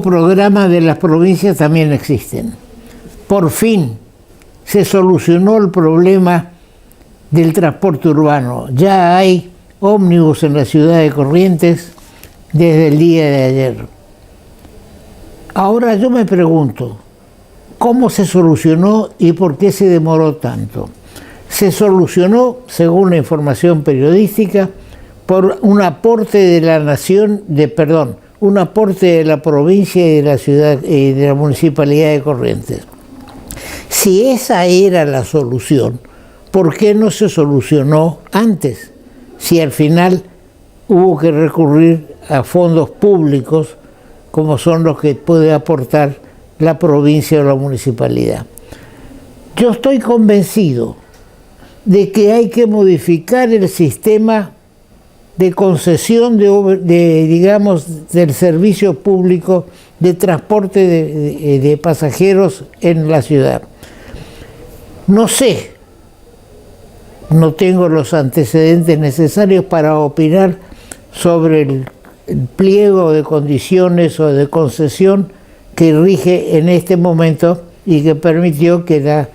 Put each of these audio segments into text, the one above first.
programas de las provincias también existen. Por fin se solucionó el problema del transporte urbano. Ya hay ómnibus en la ciudad de Corrientes desde el día de ayer. Ahora yo me pregunto, ¿cómo se solucionó y por qué se demoró tanto? Se solucionó, según la información periodística, por un aporte de la un aporte de la provincia y de la ciudad y de la municipalidad de Corrientes. Si esa era la solución, ¿por qué no se solucionó antes? Si al final hubo que recurrir a fondos públicos, como son los que puede aportar la provincia o la municipalidad. Yo estoy convencido de que hay que modificar el sistema de concesión del servicio público de transporte de pasajeros en la ciudad. No sé, no tengo los antecedentes necesarios para opinar sobre el pliego de condiciones o de concesión que rige en este momento y que permitió que la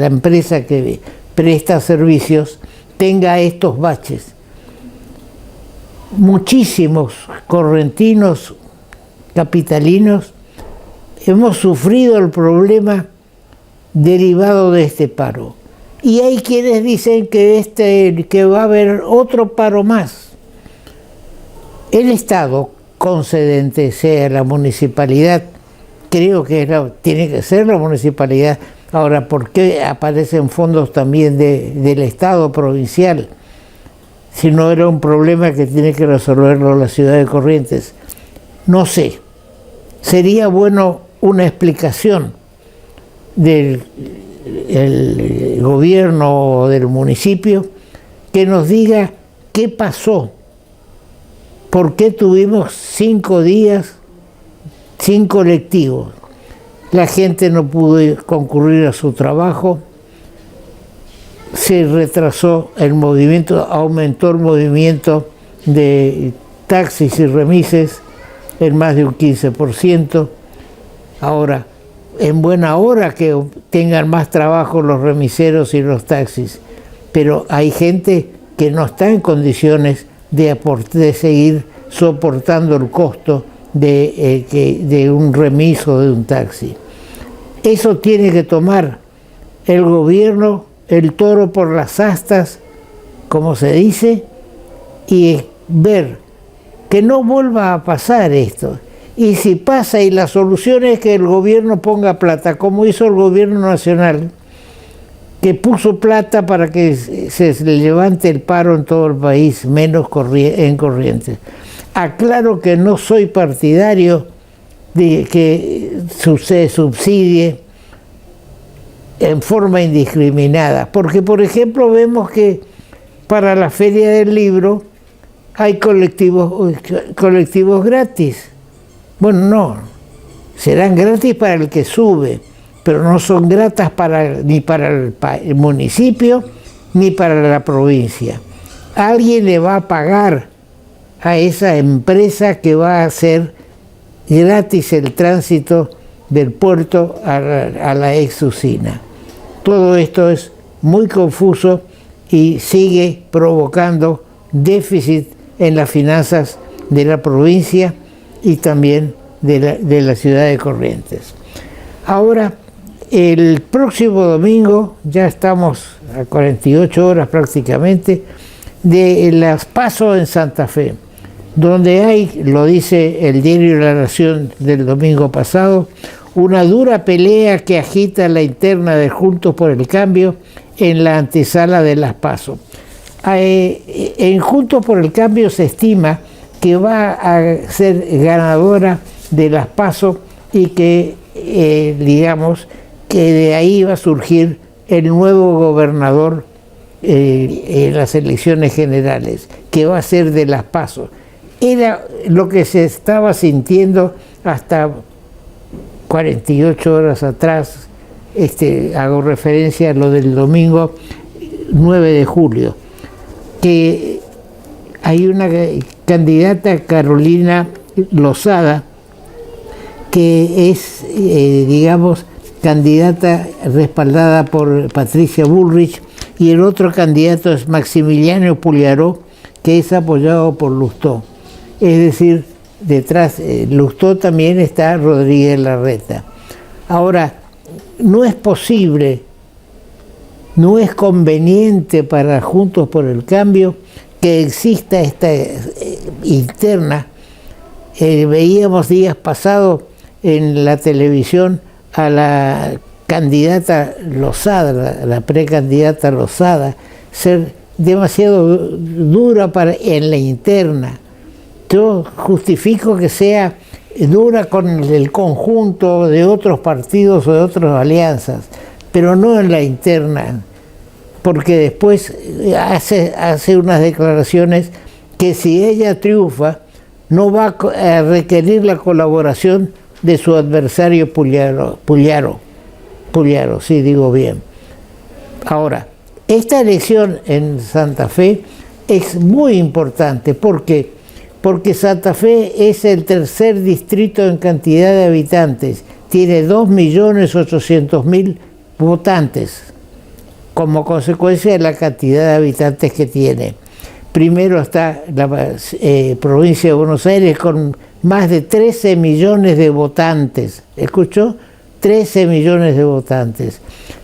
empresa que presta servicios tenga estos baches. Muchísimos correntinos, capitalinos, hemos sufrido el problema derivado de este paro. Y hay quienes dicen que va a haber otro paro más. El Estado concedente, sea la municipalidad, creo que tiene que ser la municipalidad. Ahora, ¿por qué aparecen fondos también del Estado provincial? Si no era un problema que tiene que resolverlo la ciudad de Corrientes. No sé. Sería bueno una explicación del gobierno o del municipio que nos diga qué pasó. ¿Por qué tuvimos 5 días sin colectivos? La gente no pudo concurrir a su trabajo, se retrasó el movimiento, aumentó el movimiento de taxis y remises en más de un 15%. Ahora, en buena hora que tengan más trabajo los remiseros y los taxis, pero hay gente que no está en condiciones de seguir soportando el costo de un remis o de un taxi. Eso tiene que tomar el gobierno el toro por las astas, como se dice, y ver que no vuelva a pasar esto. Y si pasa y la solución es que el gobierno ponga plata, como hizo el gobierno nacional, que puso plata para que se levante el paro en todo el país, menos en Corrientes. Aclaro que no soy partidario de que se subsidie en forma indiscriminada, porque por ejemplo vemos que para la Feria del Libro hay colectivos gratis. Bueno, no, serán gratis para el que sube, pero no son gratas ni para el municipio ni para la provincia. Alguien le va a pagar a esa empresa que va a hacer gratis el tránsito del puerto a la ex-usina. Todo esto es muy confuso y sigue provocando déficit en las finanzas de la provincia y también de la ciudad de Corrientes. Ahora, el próximo domingo, ya estamos a 48 horas prácticamente, de las PASO en Santa Fe, donde hay, lo dice el diario La Nación del domingo pasado, una dura pelea que agita la interna de Juntos por el Cambio en la antesala de las PASO. En Juntos por el Cambio se estima que va a ser ganadora de las PASO y que, digamos, que de ahí va a surgir el nuevo gobernador en las elecciones generales, que va a ser de las PASO. Era lo que se estaba sintiendo hasta 48 horas atrás, hago referencia a lo del domingo 9 de julio, que hay una candidata, Carolina Lozada, que es, digamos, candidata respaldada por Patricia Bullrich, y el otro candidato es Maximiliano Pugliaró, que es apoyado por Lustó. Es decir, detrás Lustó también está Rodríguez Larreta. Ahora, no es posible, no es conveniente para Juntos por el Cambio que exista esta interna. Veíamos días pasados en la televisión a la candidata Losada, la precandidata Losada, ser demasiado dura en la interna. Yo justifico que sea dura con el conjunto de otros partidos o de otras alianzas, pero no en la interna, porque después hace unas declaraciones que si ella triunfa no va a requerir la colaboración de su adversario Pugliaró, sí digo bien. Ahora, esta elección en Santa Fe es muy importante porque Santa Fe es el tercer distrito en cantidad de habitantes, tiene 2.800.000 votantes como consecuencia de la cantidad de habitantes que tiene. Primero está la provincia de Buenos Aires con más de 13 millones de votantes. ¿Escuchó? 13 millones de votantes.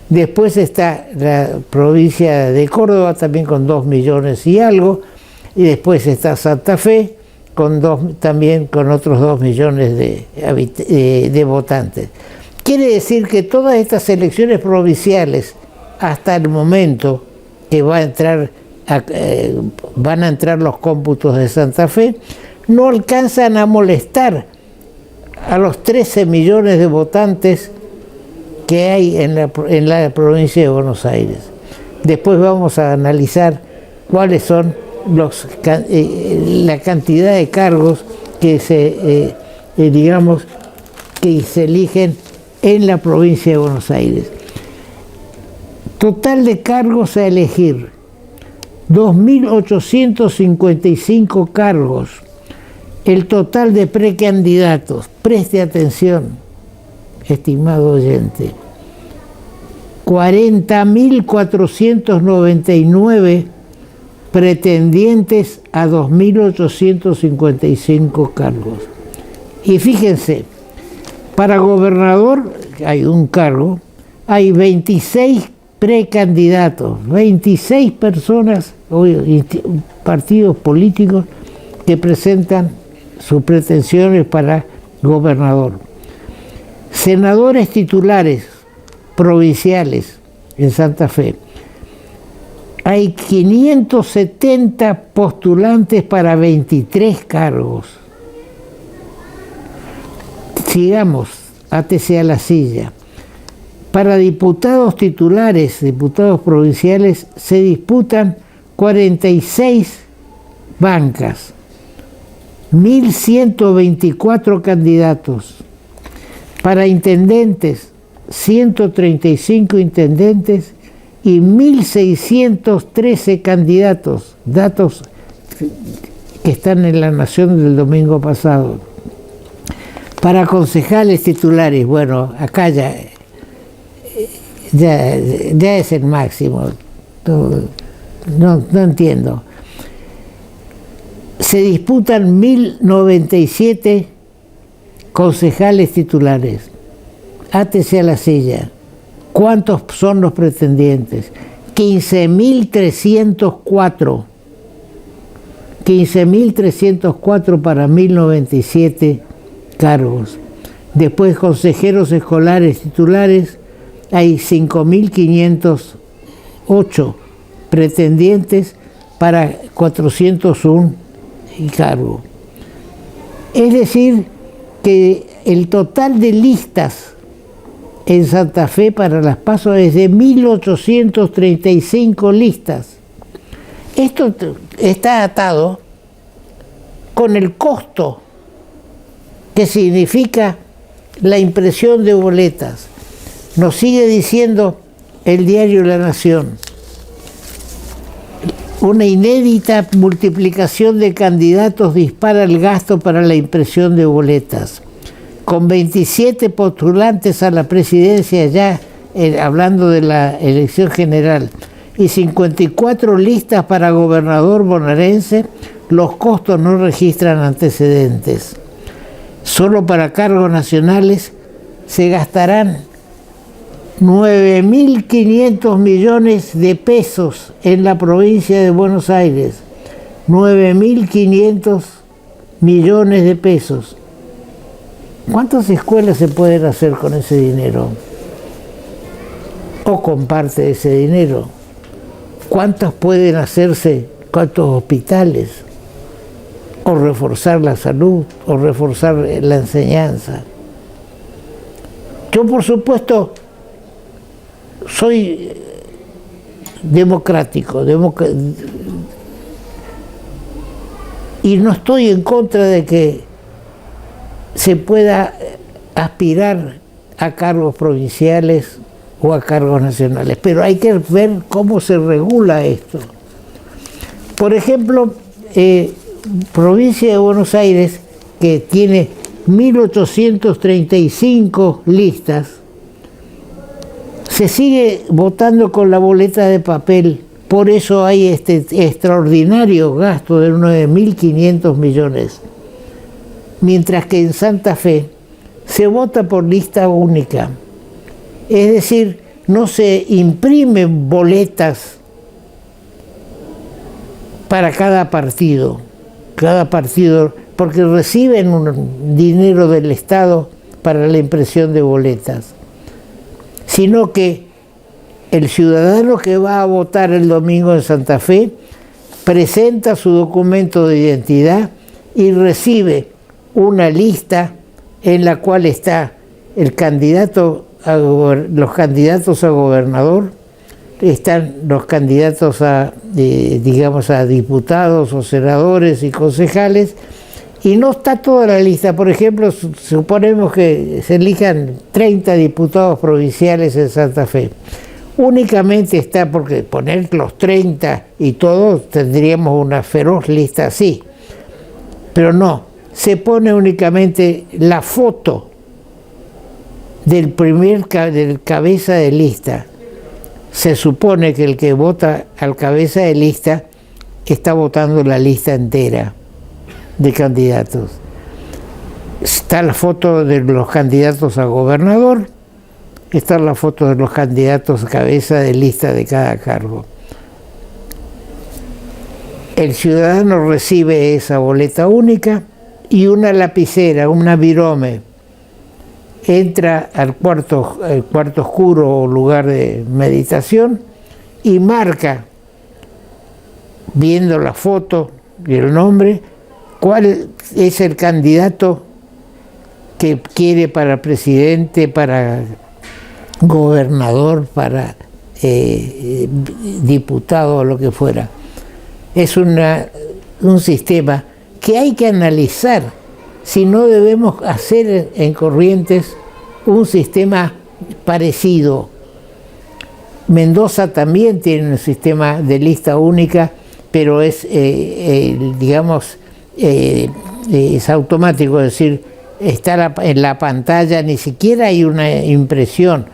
Después está la provincia de Córdoba también con 2 millones y algo. Y después está Santa Fe también con otros 2 millones de votantes. Quiere decir que todas estas elecciones provinciales hasta el momento que van a entrar los cómputos de Santa Fe, no alcanzan a molestar a los 13 millones de votantes que hay en la provincia de Buenos Aires. Después vamos a analizar cuáles son la cantidad de cargos que se eligen en la provincia de Buenos Aires. Total de cargos a elegir: 2.855 cargos. El total de precandidatos, preste atención, estimado oyente, 40.499 pretendientes a 2.855 cargos. Y fíjense, para gobernador hay un cargo, hay 26 precandidatos, 26 personas, partidos políticos que presentan sus pretensiones para gobernador. Senadores titulares provinciales en Santa Fe. Hay 570 postulantes para 23 cargos. Sigamos, átese a la silla. Para diputados titulares, diputados provinciales, se disputan 46 bancas, 1.124 candidatos. Para intendentes, 135 intendentes y 1.613 candidatos, datos que están en La Nación del domingo pasado. Para concejales titulares, bueno, acá ya es el máximo, no entiendo. Se disputan 1.097 concejales titulares. Átese a la silla. ¿Cuántos son los pretendientes? 15.304. 15.304 para 1.097 cargos. Después, consejeros escolares titulares, hay 5.508 pretendientes para 401 cargos. Es decir, que el total de listas en Santa Fe para las PASO es de 1.835 listas. Esto está atado con el costo que significa la impresión de boletas. Nos sigue diciendo el diario La Nación: una inédita multiplicación de candidatos dispara el gasto para la impresión de boletas. con 27 postulantes a la presidencia ya, hablando de la elección general, y 54 listas para gobernador bonaerense, los costos no registran antecedentes. Solo para cargos nacionales se gastarán 9.500 millones de pesos en la provincia de Buenos Aires. 9.500 millones de pesos. ¿Cuántas escuelas se pueden hacer con ese dinero? O con parte de ese dinero. ¿Cuántas pueden hacerse? ¿Cuántos hospitales? O reforzar la salud, o reforzar la enseñanza. Yo, por supuesto, soy democrático, y no estoy en contra de que se pueda aspirar a cargos provinciales o a cargos nacionales, pero hay que ver cómo se regula esto. Por ejemplo, provincia de Buenos Aires, que tiene 1.835 listas, se sigue votando con la boleta de papel. Por eso hay este extraordinario gasto de 9.500 millones. Mientras que en Santa Fe se vota por lista única. Es decir, no se imprimen boletas para cada partido, porque reciben un dinero del Estado para la impresión de boletas, sino que el ciudadano que va a votar el domingo en Santa Fe presenta su documento de identidad y recibe una lista en la cual está el candidato los candidatos a gobernador, están los candidatos a diputados o senadores y concejales, y no está toda la lista. Por ejemplo, suponemos que se elijan 30 diputados provinciales en Santa Fe. Únicamente está, porque poner los 30 y todos tendríamos una feroz lista así, pero no, se pone únicamente la foto del cabeza de lista. Se supone que el que vota al cabeza de lista está votando la lista entera de candidatos. Está la foto de los candidatos a gobernador, está la foto de los candidatos a cabeza de lista de cada cargo. El ciudadano recibe esa boleta única y una lapicera, una virome. Entra al cuarto oscuro o lugar de meditación y marca, viendo la foto y el nombre, cuál es el candidato que quiere para presidente, para gobernador, para diputado o lo que fuera. Es un sistema que hay que analizar. Si no, debemos hacer en Corrientes un sistema parecido. Mendoza también tiene un sistema de lista única, pero es, es automático, es decir, está en la pantalla, ni siquiera hay una impresión.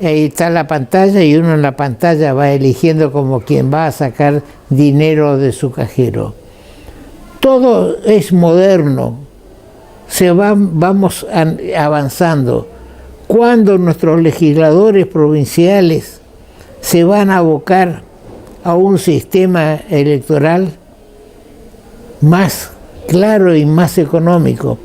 Ahí está la pantalla y uno en la pantalla va eligiendo como quien va a sacar dinero de su cajero. Todo es moderno. Vamos avanzando. Cuando nuestros legisladores provinciales se van a abocar a un sistema electoral más claro y más económico.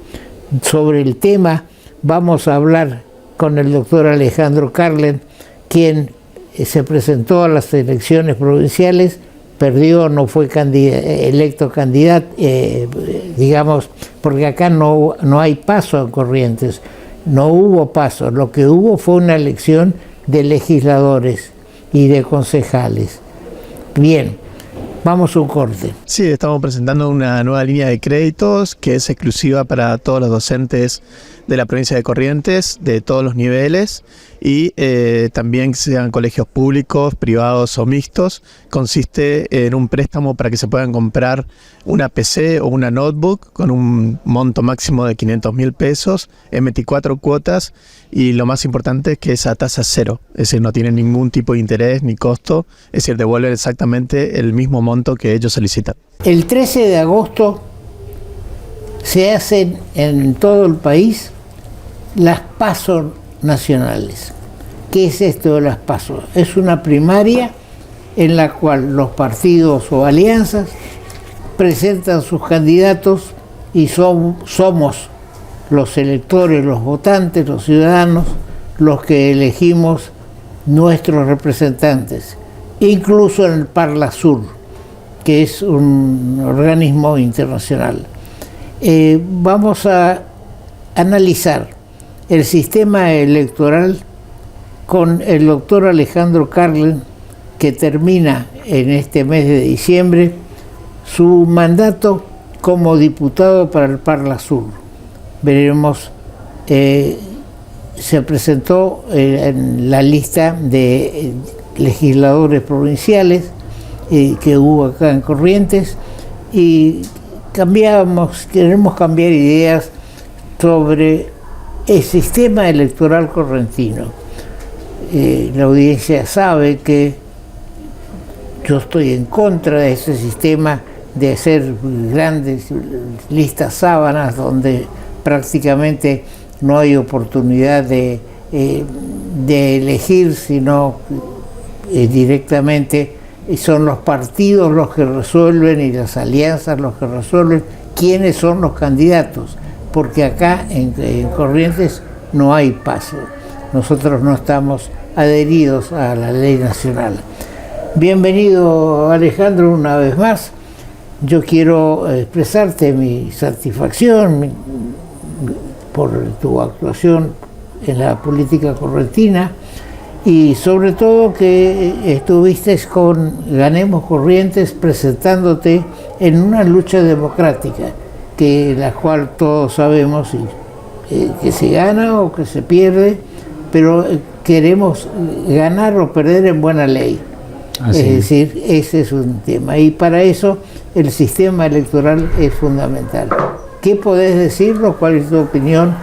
Sobre el tema vamos a hablar con el doctor Alejandro Carlen, quien se presentó a las elecciones provinciales, perdió, no fue electo candidato, porque acá no hay paso en Corrientes, no hubo paso, lo que hubo fue una elección de legisladores y de concejales. Bien, vamos a un corte. Sí, estamos presentando una nueva línea de créditos que es exclusiva para todos los docentes de la provincia de Corrientes, de todos los niveles, y también sean colegios públicos, privados o mixtos. Consiste en un préstamo para que se puedan comprar una PC o una notebook con un monto máximo de 500.000 pesos en 24 cuotas, y lo más importante es que es a tasa cero, es decir, no tiene ningún tipo de interés ni costo, es decir, devuelven exactamente el mismo monto que ellos solicitan. El 13 de agosto se hacen en todo el país las PASO nacionales. ¿Qué es esto de las PASO? Es una primaria en la cual los partidos o alianzas presentan sus candidatos y somos los electores, los votantes, los ciudadanos, los que elegimos nuestros representantes, incluso en el Parlasur, que es un organismo internacional. Vamos a analizar el sistema electoral con el doctor Alejandro Carlen, que termina en este mes de diciembre su mandato como diputado para el Parlasur. Veremos, se presentó en la lista de legisladores provinciales que hubo acá en Corrientes, y queremos cambiar ideas sobre el sistema electoral correntino. La audiencia sabe que yo estoy en contra de ese sistema de hacer grandes listas sábanas donde prácticamente no hay oportunidad de elegir, sino directamente son los partidos los que resuelven y las alianzas los que resuelven quiénes son los candidatos, porque acá en Corrientes no hay paso. Nosotros no estamos adheridos a la ley nacional. Bienvenido, Alejandro, una vez más. Yo quiero expresarte mi satisfacción por tu actuación en la política correntina, y sobre todo que estuviste con Ganemos Corrientes presentándote en una lucha democrática, que la cual todos sabemos que se gana o que se pierde, pero queremos ganar o perder en buena ley. Así es decir, ese es un tema, y para eso el sistema electoral es fundamental. ¿Qué podés decirnos? ¿Cuál es tu opinión,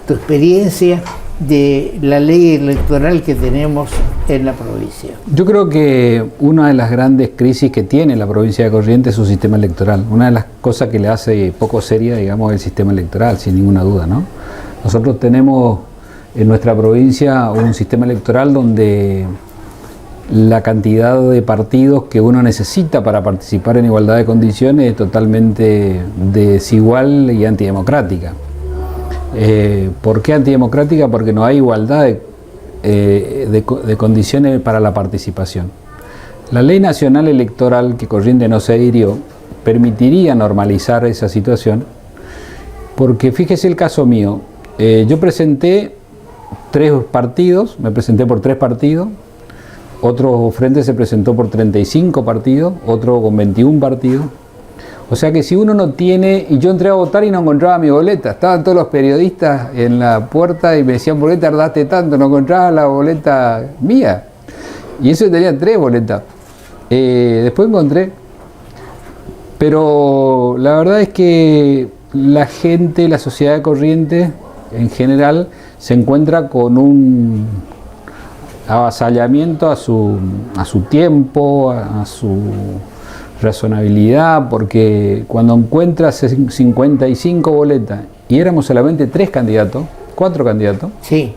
tu experiencia de la ley electoral que tenemos en la provincia? Yo creo que una de las grandes crisis que tiene la provincia de Corrientes es su sistema electoral. Una de las cosas que le hace poco seria, digamos, el sistema electoral, sin ninguna duda, ¿no? Nosotros tenemos en nuestra provincia un sistema electoral donde la cantidad de partidos que uno necesita para participar en igualdad de condiciones es totalmente desigual y antidemocrática. ¿Por qué antidemocrática? Porque no hay igualdad de condiciones para la participación. La ley nacional electoral que Corrientes no se adhirió permitiría normalizar esa situación, porque fíjese el caso mío. Yo presenté 3 partidos, me presenté por 3 partidos, otro frente se presentó por 35 partidos, otro con 21 partidos. O sea que si uno no tiene, y yo entré a votar y no encontraba mi boleta, estaban todos los periodistas en la puerta y me decían, ¿por qué tardaste tanto? No encontraba la boleta mía. Y eso tenía 3 boletas. Después encontré. Pero la verdad es que la gente, la sociedad de Corrientes en general, se encuentra con un avasallamiento a su tiempo, a su razonabilidad, porque cuando encuentras 55 boletas y éramos solamente 4 candidatos, sí,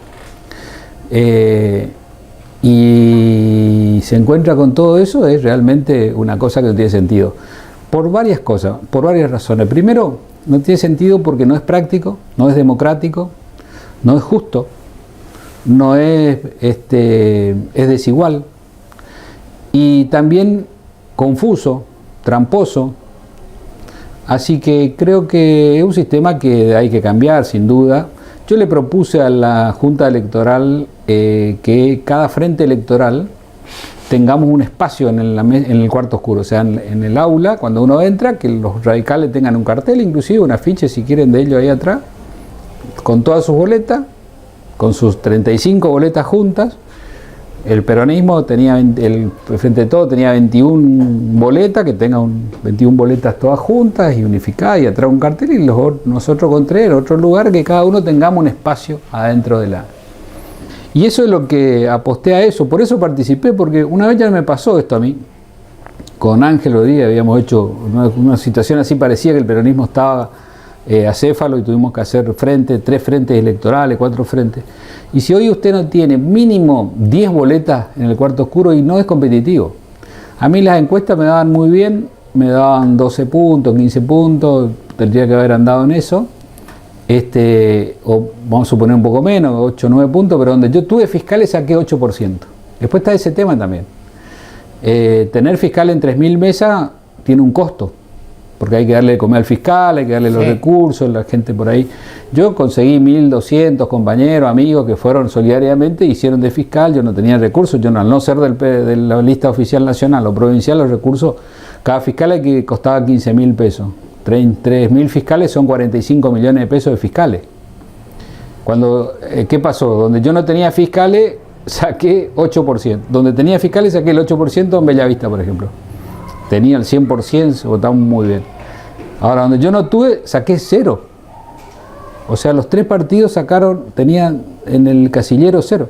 y se encuentra con todo eso, es realmente una cosa que no tiene sentido. Por varias cosas, por varias razones. Primero, no tiene sentido porque no es práctico, no es democrático, no es justo, no es, es desigual, y también confuso, tramposo. Así que creo que es un sistema que hay que cambiar, sin duda. Yo le propuse a la Junta Electoral que cada frente electoral tengamos un espacio en el cuarto oscuro, o sea, en el aula, cuando uno entra, que los radicales tengan un cartel, inclusive un afiche, si quieren, de ellos ahí atrás, con todas sus boletas, con sus 35 boletas juntas. El peronismo tenía, el Frente de Todos tenía 21 boletas, que tengan 21 boletas todas juntas y unificadas y atrás un cartel, y nosotros con 3 en otro lugar, que cada uno tengamos un espacio adentro de la... Y eso es lo que aposté a eso, por eso participé, porque una vez ya me pasó esto a mí. Con Ángel Rodríguez habíamos hecho una situación así, parecía que el peronismo estaba acéfalo y tuvimos que hacer 3 frentes electorales, 4 frentes. Y si hoy usted no tiene mínimo 10 boletas en el cuarto oscuro, y no es competitivo. A mí las encuestas me daban muy bien, me daban 12 puntos, 15 puntos, tendría que haber andado en eso. O vamos a suponer un poco menos, 8 o 9 puntos, pero donde yo tuve fiscales saqué 8%. Después está ese tema también. Tener fiscal en 3.000 mesas tiene un costo, porque hay que darle de comer al fiscal, hay que darle los recursos, la gente por ahí. Yo conseguí 1.200 compañeros, amigos que fueron solidariamente, hicieron de fiscal. Yo no tenía recursos, yo al no ser de la lista oficial nacional o provincial, los recursos, cada fiscal costaba 15.000 pesos. 3.000 fiscales son 45 millones de pesos de fiscales. ¿Qué pasó? Donde yo no tenía fiscales, saqué 8%. Donde tenía fiscales, saqué el 8% en Bellavista, por ejemplo. Tenía el 100%, se votaban muy bien. Ahora, donde yo no tuve, saqué 0. O sea, los 3 partidos tenían en el casillero 0.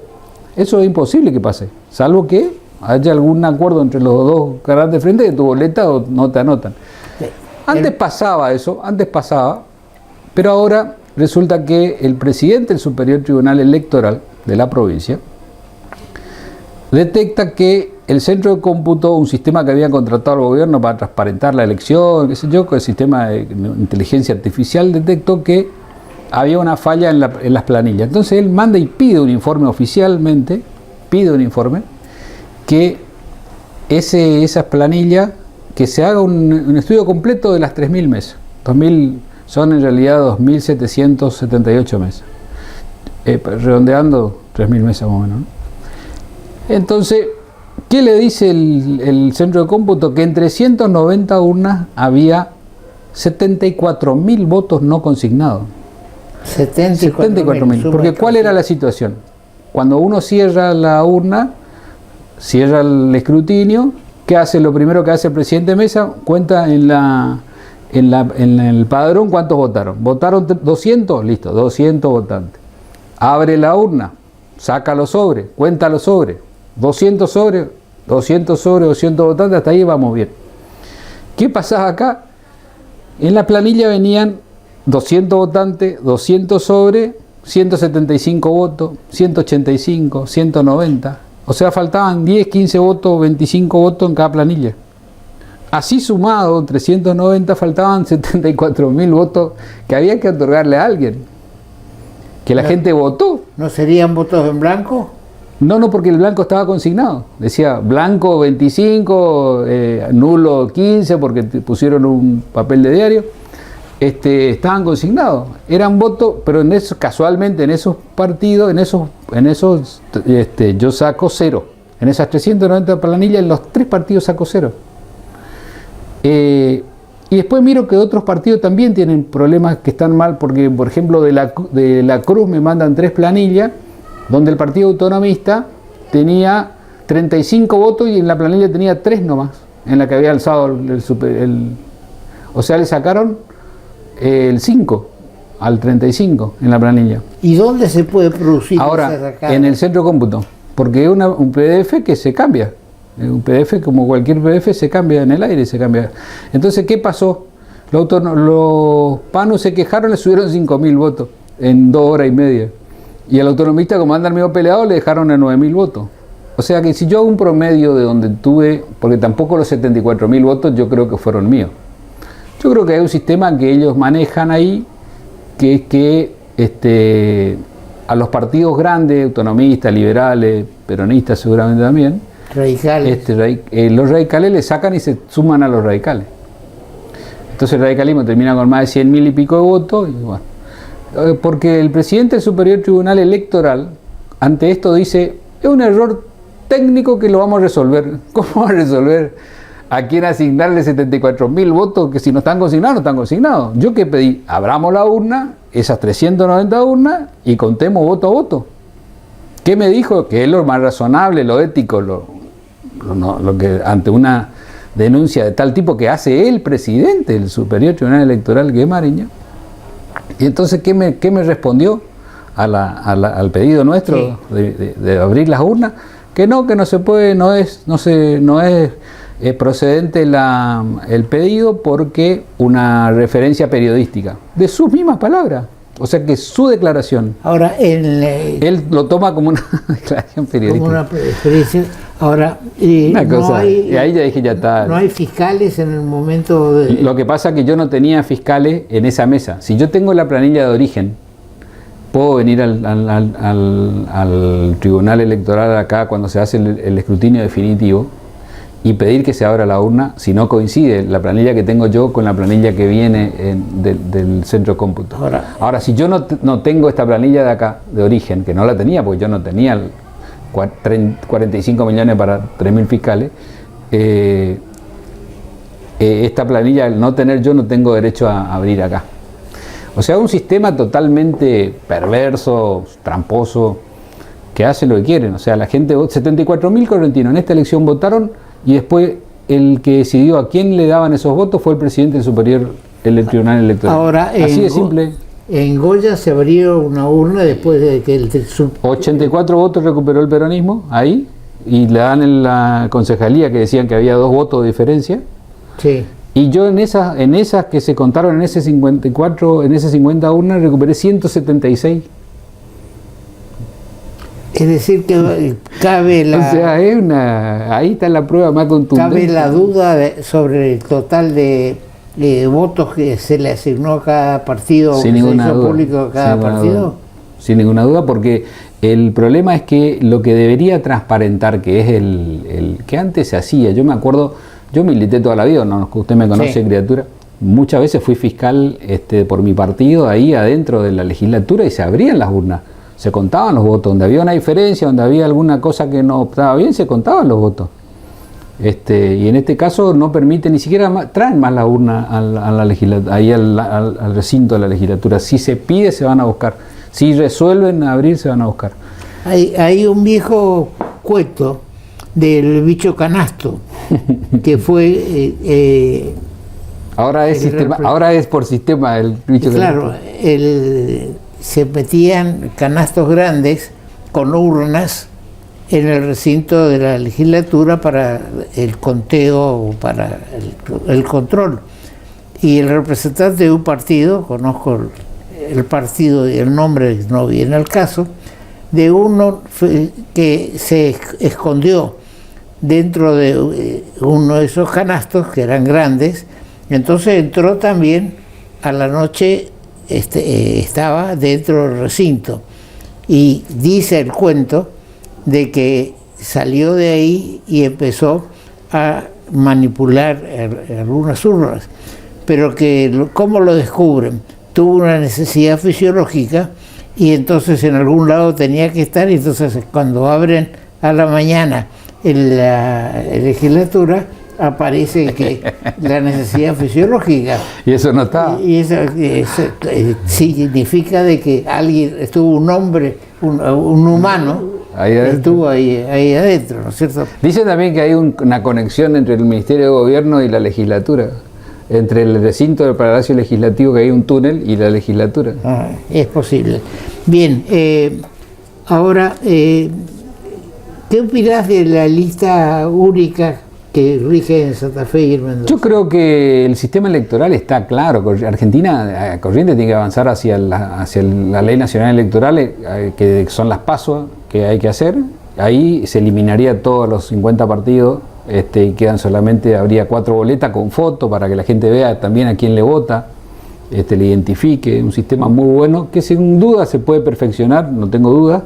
Eso es imposible que pase, salvo que haya algún acuerdo entre los dos caras de frente, que tu boleta o no te anotan. Antes pasaba eso, pero ahora resulta que el presidente del Superior Tribunal Electoral de la provincia detecta que el centro de cómputo, un sistema que había contratado el gobierno para transparentar la elección, qué sé yo, con el sistema de inteligencia artificial, detectó que había una falla en las planillas. Entonces él manda y pide un informe oficialmente, que esas planillas, que se haga un estudio completo de las 3.000 mesas. 2.000 son en realidad 2.778 mesas. Redondeando, 3.000 mesas más o menos, ¿no? Entonces, ¿qué le dice el centro de cómputo? Que en 390 urnas había 74.000 votos no consignados. 74.000. Porque ¿cuál era la situación? Cuando uno cierra la urna, cierra el escrutinio, ¿qué hace? Lo primero que hace el presidente de mesa, cuenta en el padrón cuántos votaron. ¿Votaron 200? Listo, 200 votantes. Abre la urna, saca los sobres, cuenta los sobres. 200 sobres, 200 votantes, hasta ahí vamos bien. ¿Qué pasaba acá? En la planilla venían 200 votantes, 200 sobres, 175 votos, 185, 190. O sea, faltaban 10, 15 votos, 25 votos en cada planilla. Así sumado, 390, faltaban 74.000 votos que había que otorgarle a alguien. Que la gente votó. ¿No serían votos en blanco? No, porque el blanco estaba consignado. Decía blanco 25, nulo 15, porque pusieron un papel de diario. Estaban consignados. Eran votos, pero casualmente en esos partidos, yo saco 0. En esas 390 planillas, en los 3 partidos saco 0. Y después miro que otros partidos también tienen problemas que están mal, porque, por ejemplo, de la Cruz me mandan 3 planillas, donde el Partido Autonomista tenía 35 votos y en la planilla tenía 3 nomás, en la que había alzado o sea, le sacaron el 5 al 35 en la planilla. ¿Y dónde se puede producir ahora esa sacada? En el centro de cómputo, porque es un PDF que se cambia. Un PDF, como cualquier PDF, se cambia en el aire, se cambia. Entonces, ¿qué pasó? Los panos se quejaron, le subieron 5.000 votos en 2 horas y media. Y al autonomista, como anda el mismo peleado, le dejaron a 9.000 votos. O sea que si yo hago un promedio de donde tuve, porque tampoco los 74.000 votos yo creo que fueron míos. Yo creo que hay un sistema que ellos manejan ahí, que es que a los partidos grandes, autonomistas, liberales, peronistas seguramente también, radicales. Los radicales le sacan y se suman a los radicales. Entonces el radicalismo termina con más de 100.000 y pico de votos. Y bueno, porque el presidente del Superior Tribunal Electoral ante esto dice: es un error técnico que lo vamos a resolver. ¿Cómo va a resolver? a quién asignarle 74.000 votos, que si no están consignados, no están consignados. Yo que pedí, abramos la urna, esas 390 urnas, y contemos voto a voto. ¿Qué me dijo? Que es lo más razonable, lo ético, lo que ante una denuncia de tal tipo que hace el presidente del Superior Tribunal Electoral, que es Mariño. Y entonces, ¿qué me respondió al pedido nuestro de abrir las urnas? Que no se puede, no es procedente el pedido porque una referencia periodística, de sus mismas palabras. O sea que su declaración, ahora él lo toma como una declaración periodística. Como una referencia. Ahora, una cosa, no hay, y ahí ya dije, ya está. No hay fiscales en el momento de... Lo que pasa es que yo no tenía fiscales en esa mesa. Si yo tengo la planilla de origen, puedo venir al tribunal electoral acá cuando se hace el escrutinio definitivo y pedir que se abra la urna si no coincide la planilla que tengo yo con la planilla que viene del centro de cómputo. Ahora, si yo no tengo esta planilla de acá, de origen, que no la tenía porque yo no tenía 45 millones para 3.000 fiscales, esta planilla, al no tener yo, no tengo derecho a abrir acá. O sea, un sistema totalmente perverso, tramposo, que hace lo que quieren. O sea, la gente, 74.000 correntinos en esta elección votaron y después el que decidió a quién le daban esos votos fue el presidente del Superior del Tribunal Electoral. Ahora, así de simple. En Goya se abrió una urna después de que el 84 votos recuperó el peronismo ahí y le dan en la concejalía que decían que había 2 votos de diferencia. Sí. Y yo en esas que se contaron en ese 54, en esas 50 urnas recuperé 176. Es decir que cabe la... O sea, ahí está la prueba más contundente. Cabe la duda sobre el total de votos que se le asignó a cada partido, sin ninguna duda, público a cada partido. Sin ninguna duda, porque el problema es que lo que debería transparentar, que es el que antes se hacía, yo me acuerdo, yo milité toda la vida, no, usted me conoce, criatura, muchas veces fui fiscal por mi partido ahí adentro de la legislatura y se abrían las urnas, se contaban los votos, donde había una diferencia, donde había alguna cosa que no estaba bien, se contaban los votos. Y en este caso no permite, ni siquiera traen más la urna a la legislatura, ahí al recinto de la legislatura. Si se pide, se van a buscar. Si resuelven abrir, se van a buscar. Hay un viejo cuento del bicho canasto, que fue... ahora es por sistema el bicho canasto. Claro, se metían canastos grandes con urnas en el recinto de la legislatura para el conteo, para el control. Y el representante de un partido, conozco el partido y el nombre no viene al caso, de uno que se escondió dentro de uno de esos canastos que eran grandes, entonces entró también a la noche, estaba dentro del recinto y dice el cuento de que salió de ahí y empezó a manipular algunas urnas, pero que ¿cómo lo descubren? Tuvo una necesidad fisiológica y entonces en algún lado tenía que estar, y entonces cuando abren a la mañana en la legislatura aparece que la necesidad fisiológica. Y eso no está. Y eso significa de que alguien estuvo, un hombre, un humano, estuvo ahí adentro, ¿no es cierto? Dicen también que hay una conexión entre el Ministerio de Gobierno y la legislatura, entre el recinto del Palacio Legislativo, que hay un túnel, y la legislatura. Es posible. Bien, ahora, ¿qué opinás de la lista única que rige en Santa Fe y en Mendoza? Yo creo que el sistema electoral está claro. Argentina, Corrientes, tiene que avanzar hacia la Ley Nacional Electoral, que son las PASO que hay que hacer. Ahí se eliminaría todos los 50 partidos, y quedan solamente, habría 4 boletas con foto para que la gente vea también a quién le vota, le identifique. Un sistema muy bueno que sin duda se puede perfeccionar, no tengo duda,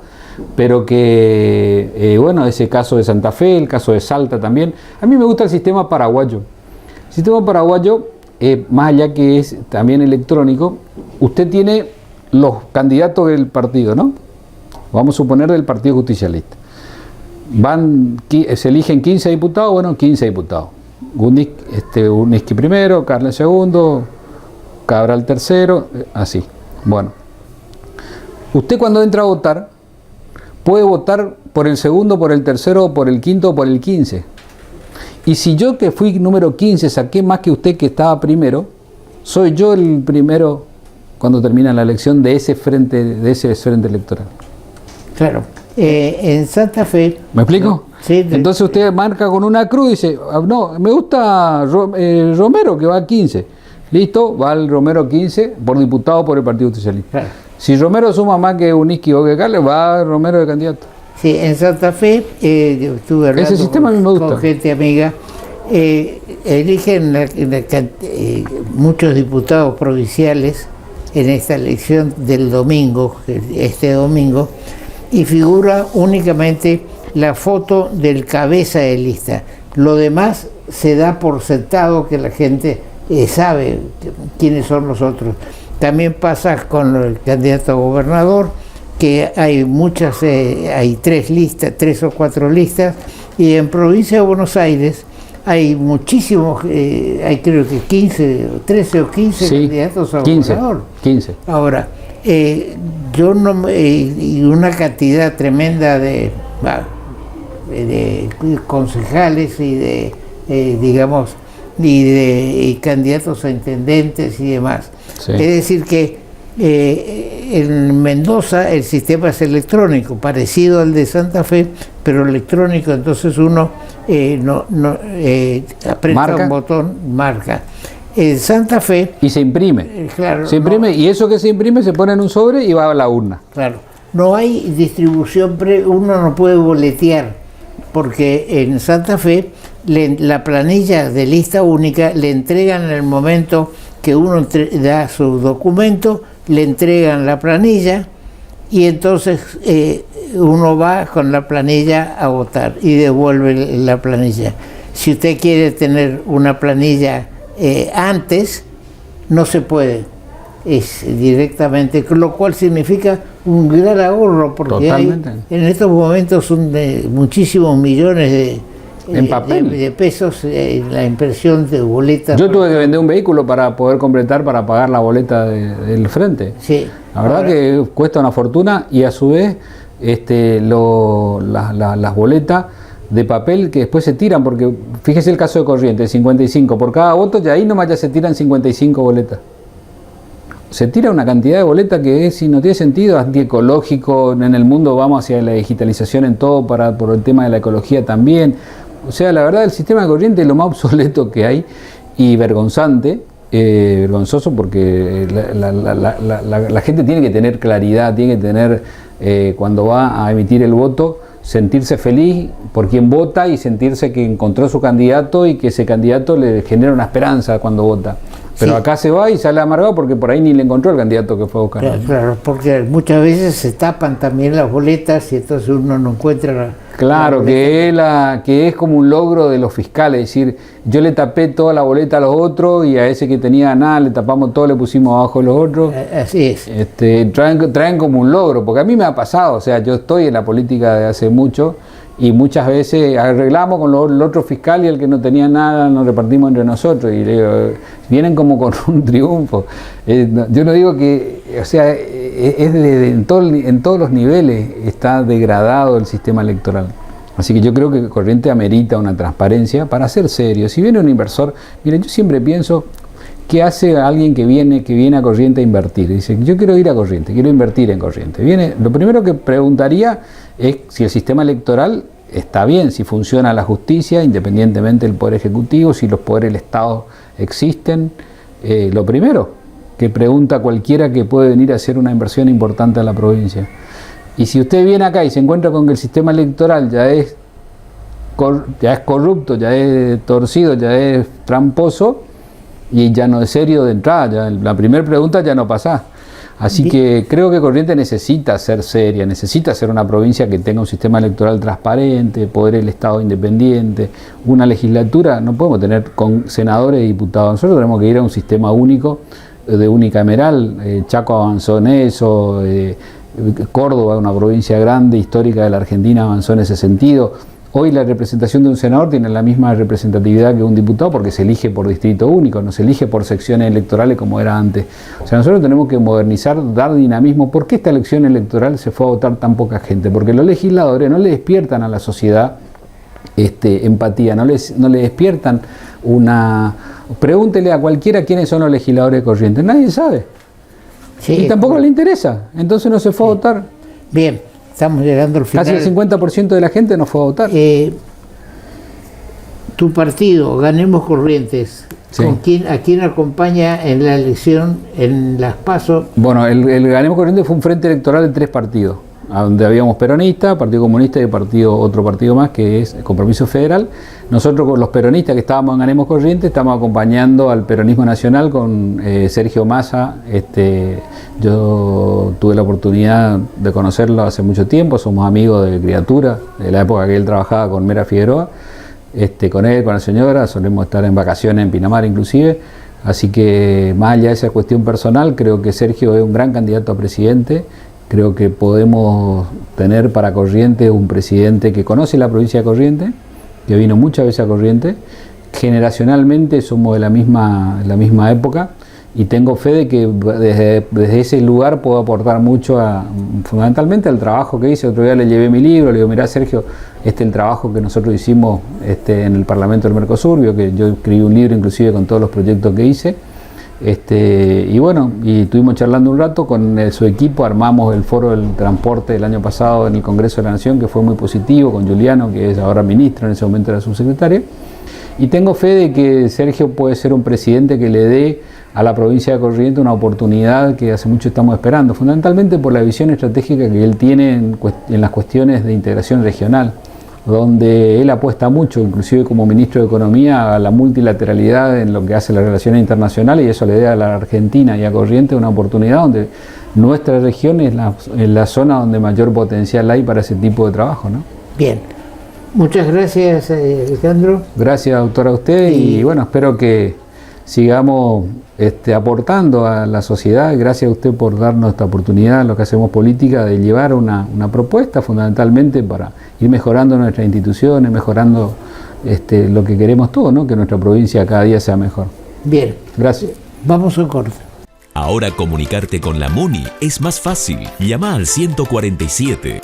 pero que, bueno, ese caso de Santa Fe, el caso de Salta también. A mí me gusta el sistema paraguayo. El sistema paraguayo, más allá que es también electrónico, usted tiene los candidatos del partido, ¿no? Vamos a suponer del Partido Justicialista. Se eligen 15 diputados, bueno, 15 diputados. Uniski primero, Carles segundo, Cabral tercero, así. Bueno, usted cuando entra a votar, puede votar por el segundo, por el tercero, por el quinto o por el 15. Y si yo, que fui número 15, saqué más que usted que estaba primero, soy yo el primero cuando termina la elección de ese frente electoral. Claro. En Santa Fe... ¿Me explico? Sí. Entonces usted marca con una cruz y dice, no, me gusta Romero, que va a 15. Listo, va el Romero 15 por diputado por el Partido Socialista. Claro. Si Romero suma más que Uniski o que Carles, va Romero de candidato. Sí, en Santa Fe, yo estuve hablando ese sistema a mí me gusta. Con gente amiga, eligen muchos diputados provinciales en esta elección del domingo, este domingo, y figura únicamente la foto del cabeza de lista. Lo demás se da por sentado que la gente sabe quiénes son los otros. También pasa con el candidato a gobernador, que hay muchas, hay 3 o 4 listas, y en provincia de Buenos Aires hay muchísimos, hay creo que 13 o 15 sí, candidatos a gobernador. 15. Ahora, yo no, y una cantidad tremenda de concejales y de, digamos, y candidatos a intendentes y demás. Sí. Es decir que en Mendoza el sistema es electrónico, parecido al de Santa Fe, pero electrónico, entonces uno aprieta ¿marca? Un botón, marca. En Santa Fe... Y se imprime. Claro. Se imprime, y eso que se imprime se pone en un sobre y va a la urna. Claro. No hay distribución, uno no puede boletear, porque en Santa Fe la planilla de lista única le entregan en el momento que uno da su documento, le entregan la planilla y entonces uno va con la planilla a votar y devuelve la planilla. Si usted quiere tener una planilla antes, no se puede, es directamente, lo cual significa un gran ahorro, porque hay, en estos momentos son muchísimos millones en papel de pesos la impresión de boletas. Yo tuve que vender un vehículo para poder completar, para pagar la boleta del frente. Sí. La verdad que cuesta una fortuna, y a su vez las boletas de papel que después se tiran, porque fíjese el caso de Corrientes, 55 por cada voto, y ahí nomás ya se tiran 55 boletas. Se tira una cantidad de boletas que si no tiene sentido, antiecológico. En el mundo vamos hacia la digitalización en todo por el tema de la ecología también. O sea, la verdad, el sistema de Corrientes es lo más obsoleto que hay y vergonzante, vergonzoso, porque la gente tiene que tener claridad, tiene que tener, cuando va a emitir el voto, sentirse feliz por quien vota y sentirse que encontró su candidato y que ese candidato le genera una esperanza cuando vota. Pero sí, acá se va y sale amargado porque por ahí ni le encontró el candidato que fue a buscar. Claro, porque muchas veces se tapan también las boletas y entonces uno no encuentra claro, que es como un logro de los fiscales, es decir, yo le tapé toda la boleta a los otros y a ese que tenía nada le tapamos todo, le pusimos abajo a los otros. Así es. Traen como un logro, porque a mí me ha pasado, o sea, yo estoy en la política de hace mucho y muchas veces arreglamos con el otro fiscal y el que no tenía nada nos repartimos entre nosotros y vienen como con un triunfo. Yo no digo que, o sea, en todos los niveles está degradado el sistema electoral. Así que yo creo que Corrientes amerita una transparencia para ser serio. Si viene un inversor, miren, yo siempre pienso, ¿qué hace alguien que viene a Corrientes a invertir? Dice, yo quiero ir a Corrientes, quiero invertir en Corrientes. Lo primero que preguntaría es si el sistema electoral está bien, si funciona la justicia, independientemente del Poder Ejecutivo, si los poderes del Estado existen. Lo primero que pregunta cualquiera que puede venir a hacer una inversión importante a la provincia. Y si usted viene acá y se encuentra con que el sistema electoral ya es corrupto, ya es torcido, ya es tramposo, y ya no es serio de entrada, la primera pregunta ya no pasa. Así que creo que Corrientes necesita ser seria, necesita ser una provincia que tenga un sistema electoral transparente, poder del Estado independiente, una legislatura. No podemos tener con senadores y diputados, nosotros tenemos que ir a un sistema único, de unicameral. Chaco avanzó en eso, Córdoba, una provincia grande, histórica de la Argentina, avanzó en ese sentido. Hoy la representación de un senador tiene la misma representatividad que un diputado porque se elige por distrito único, no se elige por secciones electorales como era antes. O sea, nosotros tenemos que modernizar, dar dinamismo. ¿Por qué esta elección electoral se fue a votar tan poca gente? Porque los legisladores no le despiertan a la sociedad empatía, no le despiertan una... Pregúntele a cualquiera quiénes son los legisladores de Corrientes, nadie sabe. Sí, y tampoco le interesa, entonces no se fue a votar. Bien, estamos llegando al final. Casi el 50% de la gente no fue a votar. Tu partido, Ganemos Corrientes, sí. ¿A quién acompaña en la elección, en las PASO? Bueno, el Ganemos Corrientes fue un frente electoral de 3 partidos, donde habíamos peronistas, Partido Comunista y otro partido más que es Compromiso Federal. Nosotros con los peronistas que estábamos en Ganemos Corrientes estamos acompañando al peronismo nacional con Sergio Massa. Yo tuve la oportunidad de conocerlo hace mucho tiempo, somos amigos de criatura, de la época que él trabajaba con Mera Figueroa. Con él, con la señora, solemos estar en vacaciones en Pinamar inclusive. Así que más allá de esa cuestión personal, creo que Sergio es un gran candidato a presidente. Creo que podemos tener para Corrientes un presidente que conoce la provincia de Corrientes, que vino muchas veces a Corrientes. Generacionalmente somos de la misma época y tengo fe de que desde ese lugar puedo aportar mucho, fundamentalmente al trabajo que hice. Otro día le llevé mi libro, le digo, mirá Sergio, el trabajo que nosotros hicimos en el Parlamento del Mercosur, que yo escribí un libro inclusive con todos los proyectos que hice. Y bueno, y estuvimos charlando un rato con su equipo, armamos el foro del transporte el año pasado en el Congreso de la Nación, que fue muy positivo, con Juliano, que es ahora ministro, en ese momento era subsecretario, y tengo fe de que Sergio puede ser un presidente que le dé a la provincia de Corrientes una oportunidad que hace mucho estamos esperando, fundamentalmente por la visión estratégica que él tiene en las cuestiones de integración regional, donde él apuesta mucho, inclusive como ministro de Economía, a la multilateralidad en lo que hace las relaciones internacionales, y eso le da a la Argentina y a Corrientes una oportunidad donde nuestra región es la zona donde mayor potencial hay para ese tipo de trabajo, ¿no? Bien, muchas gracias, Alejandro. Gracias, doctora, a usted, y bueno, espero que sigamos aportando a la sociedad. Gracias a usted por darnos esta oportunidad, lo que hacemos política, de llevar una propuesta fundamentalmente para ir mejorando nuestras instituciones, mejorando lo que queremos todos, ¿no? Que nuestra provincia cada día sea mejor. Bien. Gracias. Vamos a un corte. Ahora comunicarte con la MUNI es más fácil. Llama al 147.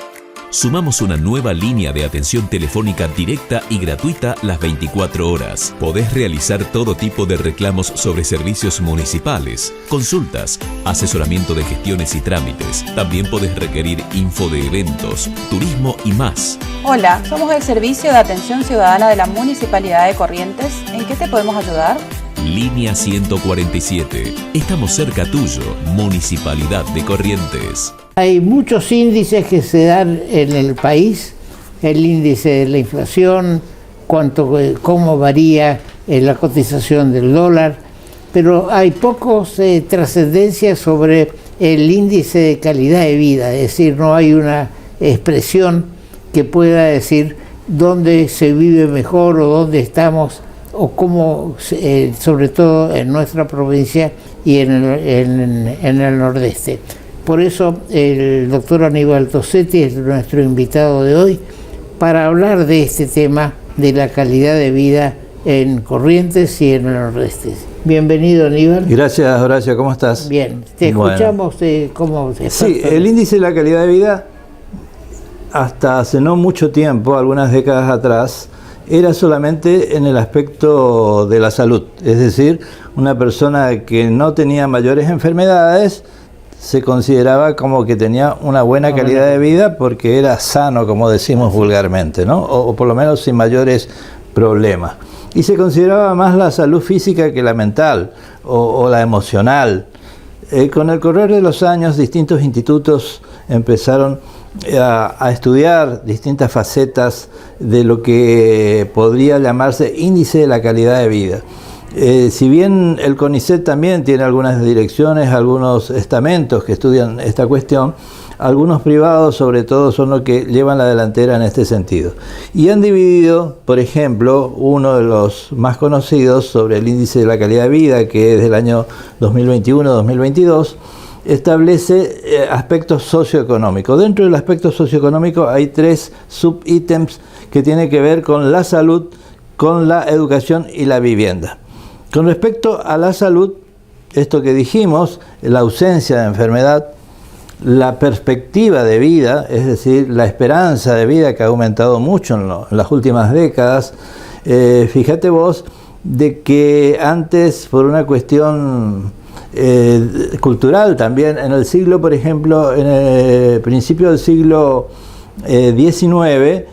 Sumamos una nueva línea de atención telefónica directa y gratuita las 24 horas. Podés realizar todo tipo de reclamos sobre servicios municipales, consultas, asesoramiento de gestiones y trámites. También podés requerir info de eventos, turismo y más. Hola, somos el Servicio de Atención Ciudadana de la Municipalidad de Corrientes. ¿En qué te podemos ayudar? Línea 147. Estamos cerca tuyo, Municipalidad de Corrientes. Hay muchos índices que se dan en el país, el índice de la inflación, cómo varía la cotización del dólar, pero hay pocos trascendencias sobre el índice de calidad de vida, es decir, no hay una expresión que pueda decir dónde se vive mejor o dónde estamos, o cómo, sobre todo en nuestra provincia y en el nordeste. Por eso el doctor Aníbal Tosetti es nuestro invitado de hoy para hablar de este tema de la calidad de vida en Corrientes y en el nordeste. Bienvenido, Aníbal. Gracias, Horacio, ¿cómo estás? Bien, te escuchamos. ¿Cómo estás? Sí, el índice de la calidad de vida, hasta hace no mucho tiempo, algunas décadas atrás, era solamente en el aspecto de la salud. Es decir, una persona que no tenía mayores enfermedades se consideraba como que tenía una buena calidad de vida porque era sano, como decimos vulgarmente, ¿no? O por lo menos sin mayores problemas. Y se consideraba más la salud física que la mental o la emocional. Con el correr de los años, distintos institutos empezaron a estudiar distintas facetas de lo que podría llamarse índice de la calidad de vida. Si bien el CONICET también tiene algunas direcciones, algunos estamentos que estudian esta cuestión, algunos privados sobre todo son los que llevan la delantera en este sentido. Y han dividido, por ejemplo, uno de los más conocidos sobre el índice de la calidad de vida, que es del año 2021-2022, establece aspectos socioeconómicos. Dentro del aspecto socioeconómico hay 3 subítems que tienen que ver con la salud, con la educación y la vivienda. Con respecto a la salud, esto que dijimos, la ausencia de enfermedad, la perspectiva de vida, es decir, la esperanza de vida que ha aumentado mucho en las últimas décadas. Fíjate vos de que antes, por una cuestión cultural también, en el siglo, por ejemplo, en el principio del siglo XIX,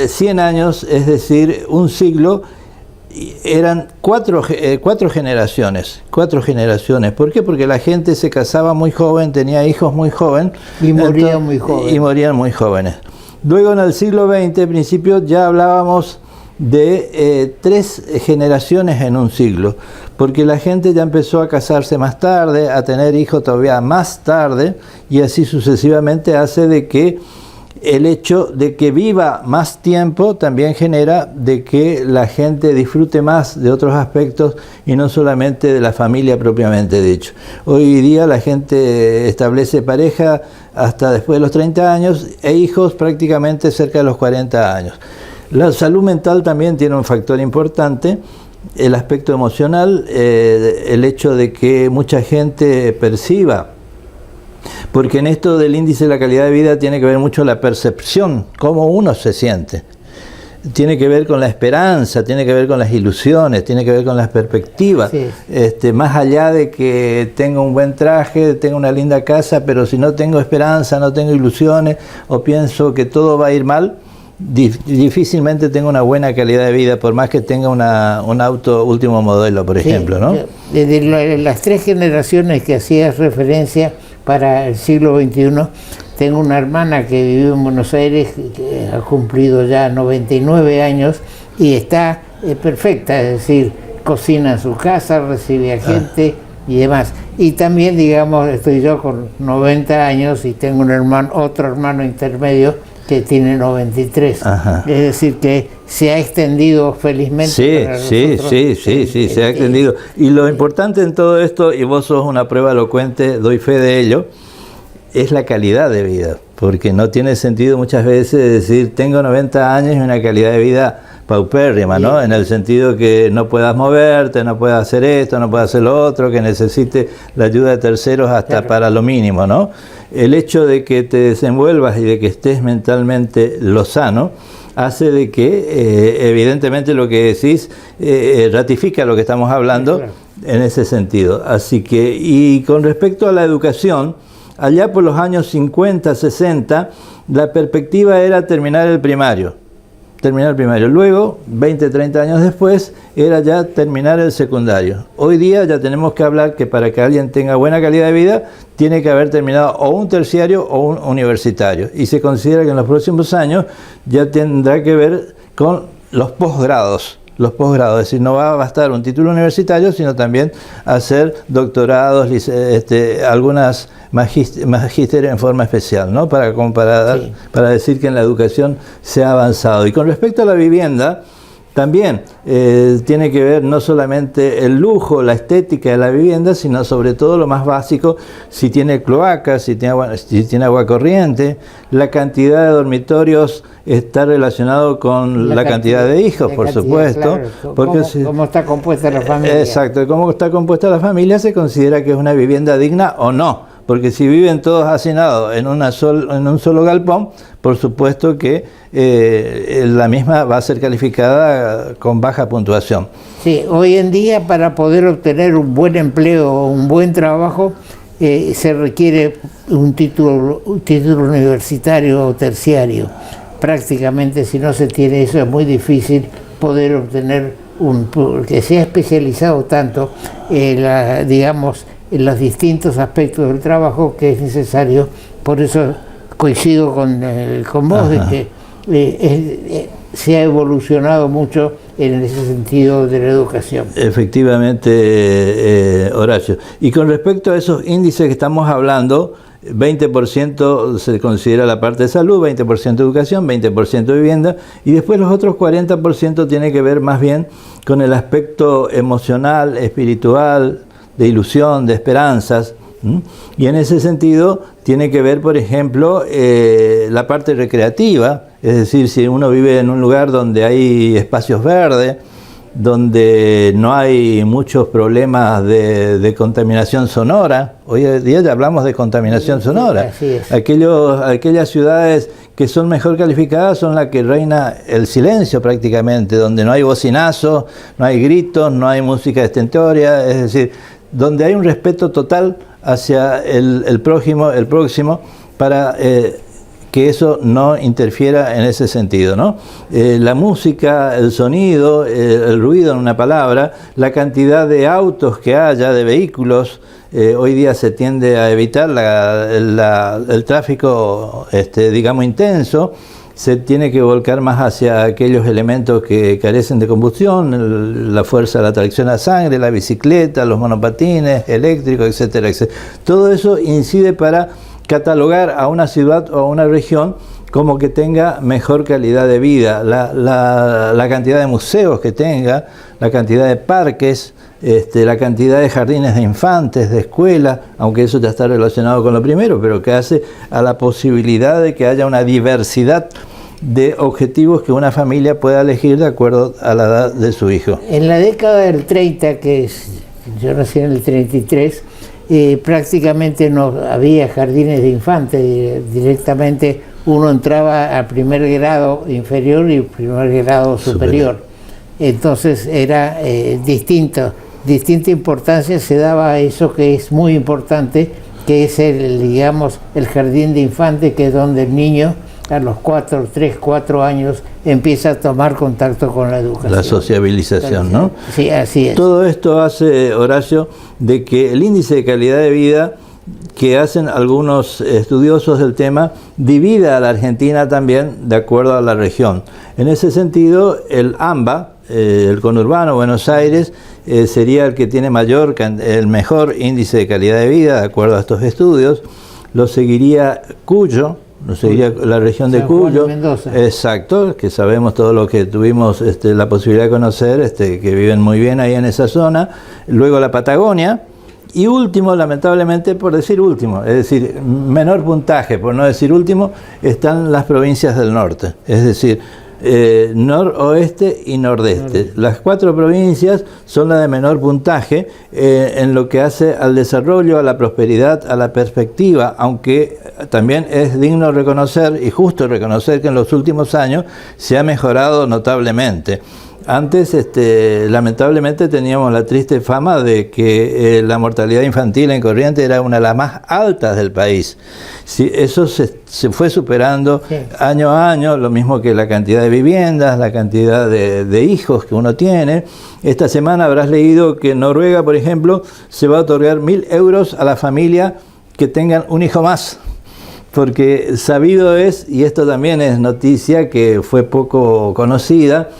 100 años, es decir, un siglo, eran cuatro generaciones. ¿Por qué? Porque la gente se casaba muy joven, tenía hijos muy joven y morían muy jóvenes. Y morían muy jóvenes. Luego en el siglo XX, al principio, ya hablábamos de 3 generaciones en un siglo, porque la gente ya empezó a casarse más tarde, a tener hijos todavía más tarde, y así sucesivamente hace de que el hecho de que viva más tiempo también genera de que la gente disfrute más de otros aspectos y no solamente de la familia propiamente dicho. Hoy día la gente establece pareja hasta después de los 30 años e hijos prácticamente cerca de los 40 años. La salud mental también tiene un factor importante, el aspecto emocional, el hecho de que mucha gente perciba, porque en esto del índice de la calidad de vida tiene que ver mucho la percepción, cómo uno se siente. Tiene que ver con la esperanza, tiene que ver con las ilusiones, tiene que ver con las perspectivas. Sí. Más allá de que tenga un buen traje, tenga una linda casa, pero si no tengo esperanza, no tengo ilusiones, o pienso que todo va a ir mal, difícilmente tengo una buena calidad de vida, por más que tenga un auto último modelo, por ejemplo, ¿no? De las 3 generaciones que hacías referencia para el siglo XXI, tengo una hermana que vive en Buenos Aires, que ha cumplido ya 99 años y está perfecta, es decir, cocina en su casa, recibe a gente y demás. Y también, digamos, estoy yo con 90 años y tengo otro hermano intermedio que tiene 93. Ajá. Es decir, que se ha extendido felizmente. Sí, se ha extendido. Y lo importante en todo esto, y vos sos una prueba elocuente, doy fe de ello, es la calidad de vida. Porque no tiene sentido muchas veces decir, tengo 90 años y una calidad de vida paupérrima, ¿no? En el sentido que no puedas moverte, no puedas hacer esto, no puedas hacer lo otro, que necesite la ayuda de terceros hasta para lo mínimo, ¿no? El hecho de que te desenvuelvas y de que estés mentalmente lozano hace de que, evidentemente, lo que decís ratifica lo que estamos hablando en ese sentido. Así que, y con respecto a la educación, allá por los años 50, 60, la perspectiva era terminar el primario. Luego, 20, 30 años después, era ya terminar el secundario. Hoy día ya tenemos que hablar que para que alguien tenga buena calidad de vida, tiene que haber terminado o un terciario o un universitario. Y se considera que en los próximos años ya tendrá que ver con los posgrados. Es decir, no va a bastar un título universitario, sino también hacer doctorados, algunas magíster en forma especial, ¿no? Para comparar, para decir que en la educación se ha avanzado. Y con respecto a la vivienda, también tiene que ver no solamente el lujo, la estética de la vivienda, sino sobre todo lo más básico, si tiene cloacas, si tiene agua corriente, la cantidad de dormitorios está relacionado con la cantidad de hijos, por supuesto. Claro, porque cómo está compuesta la familia. Exacto, cómo está compuesta la familia se considera que es una vivienda digna o no. Porque si viven todos hacinados en un solo galpón, por supuesto que la misma va a ser calificada con baja puntuación. Sí, hoy en día para poder obtener un buen empleo o un buen trabajo se requiere un título universitario o terciario. Prácticamente si no se tiene eso es muy difícil poder obtener que sea especializado tanto digamos, en los distintos aspectos del trabajo que es necesario. Por eso coincido con vos de que se ha evolucionado mucho en ese sentido de la educación. Efectivamente, Horacio. Y con respecto a esos índices que estamos hablando, 20% se considera la parte de salud, 20% educación, 20% vivienda, y después los otros 40% tiene que ver más bien con el aspecto emocional, espiritual, de ilusión, de esperanzas, Y en ese sentido tiene que ver, por ejemplo, la parte recreativa, es decir, si uno vive en un lugar donde hay espacios verdes, donde no hay muchos problemas de contaminación sonora. Hoy en día ya hablamos de contaminación sonora. Aquellas ciudades que son mejor calificadas son las que reina el silencio prácticamente, donde no hay bocinazo, no hay gritos, no hay música estentórea, es decir, donde hay un respeto total hacia el próximo para que eso no interfiera en ese sentido, ¿no? La música, el sonido, el ruido en una palabra, la cantidad de autos que haya, de vehículos, hoy día se tiende a evitar el tráfico, digamos, intenso, se tiene que volcar más hacia aquellos elementos que carecen de combustión, la fuerza de la tracción a sangre, la bicicleta, los monopatines eléctricos, etcétera, etcétera. Todo eso incide para catalogar a una ciudad o a una región como que tenga mejor calidad de vida, la cantidad de museos que tenga, la cantidad de parques, la cantidad de jardines de infantes, de escuelas, aunque eso ya está relacionado con lo primero, pero que hace a la posibilidad de que haya una diversidad de objetivos que una familia pueda elegir de acuerdo a la edad de su hijo. En la década del 30, yo nací en el 33, prácticamente no había jardines de infantes, directamente uno entraba a primer grado inferior y primer grado superior. Entonces era distinta importancia se daba a eso que es muy importante, que es digamos, el jardín de infantes, que es donde el niño a los 3, 4 años empieza a tomar contacto con la educación. La sociabilización, ¿no? Sí, así es. Todo esto hace, Horacio, de que el índice de calidad de vida que hacen algunos estudiosos del tema divida a la Argentina también de acuerdo a la región. En ese sentido, el AMBA, el conurbano Buenos Aires, sería el que tiene el mejor índice de calidad de vida, de acuerdo a estos estudios. Lo seguiría Cuyo, sería la región de Cuyo, exacto, que sabemos todo lo que tuvimos la posibilidad de conocer, que viven muy bien ahí en esa zona. Luego la Patagonia, y último, lamentablemente, por decir último, es decir, menor puntaje, por no decir último, están las provincias del norte, es decir, noroeste y nordeste. Las 4 provincias son las de menor puntaje en lo que hace al desarrollo, a la prosperidad, a la perspectiva, aunque también es digno reconocer y justo reconocer que en los últimos años se ha mejorado notablemente. Antes, lamentablemente, teníamos la triste fama de que la mortalidad infantil en Corrientes era una de las más altas del país. Sí, eso se fue superando año a año, lo mismo que la cantidad de viviendas, la cantidad de hijos que uno tiene. Esta semana habrás leído que en Noruega, por ejemplo, se va a otorgar 1.000 euros a la familia que tengan un hijo más. Porque sabido es, y esto también es noticia que fue poco conocida,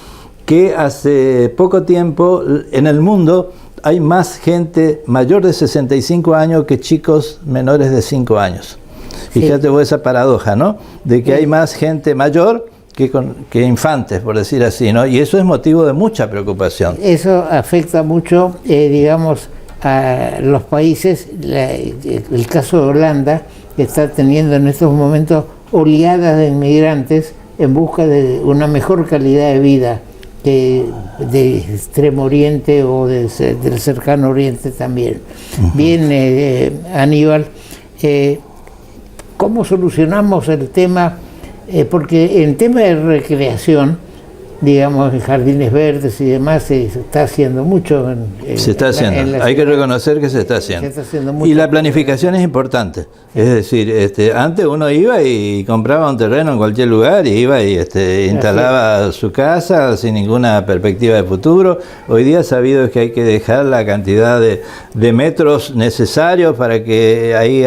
que hace poco tiempo en el mundo hay más gente mayor de 65 años que chicos menores de 5 años. Fíjate vos esa paradoja, ¿no? De que hay más gente mayor que infantes, por decir así, ¿no? Y eso es motivo de mucha preocupación. Eso afecta mucho, digamos, a los países. El caso de Holanda, que está teniendo en estos momentos oleadas de inmigrantes en busca de una mejor calidad de vida, de Extremo Oriente o del Cercano Oriente también. Bien, Aníbal, ¿cómo solucionamos el tema? Porque en tema de recreación, digamos, en jardines verdes y demás, se está haciendo mucho. Se está haciendo, hay que reconocer que se está haciendo. Y la planificación es importante. Es decir, antes uno iba y compraba un terreno en cualquier lugar y iba y instalaba su casa sin ninguna perspectiva de futuro. Hoy día sabido es que hay que dejar la cantidad de metros necesarios para que ahí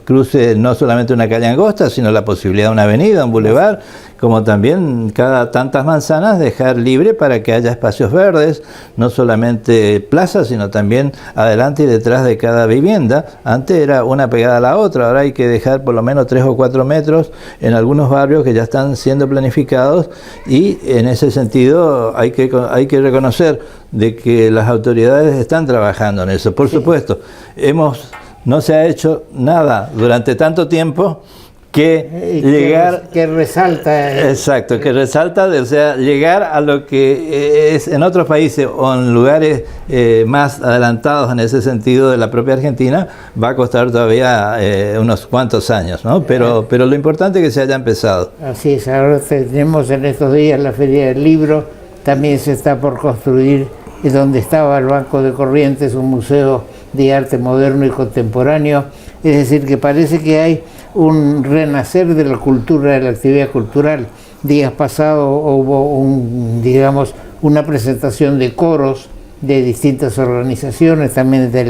cruce no solamente una calle angosta, sino la posibilidad de una avenida, un bulevar, como también cada tantas manzanas dejar libre para que haya espacios verdes, no solamente plazas, sino también adelante y detrás de cada vivienda. Antes era una pegada a la otra, ahora hay que dejar por lo menos 3 o 4 metros en algunos barrios que ya están siendo planificados, y en ese sentido hay que reconocer de que las autoridades están trabajando en eso. Por supuesto, hemos no se ha hecho nada durante tanto tiempo que llegar... Que resalta... Exacto, que resalta, o sea, llegar a lo que es en otros países o en lugares más adelantados en ese sentido de la propia Argentina, va a costar todavía unos cuantos años, ¿no? Pero lo importante es que se haya empezado. Así es, ahora tenemos en estos días la Feria del Libro, también se está por construir, donde estaba el Banco de Corrientes, un museo de arte moderno y contemporáneo, es decir, que parece que hay un renacer de la cultura, de la actividad cultural. Días pasados hubo una presentación de coros de distintas organizaciones, también de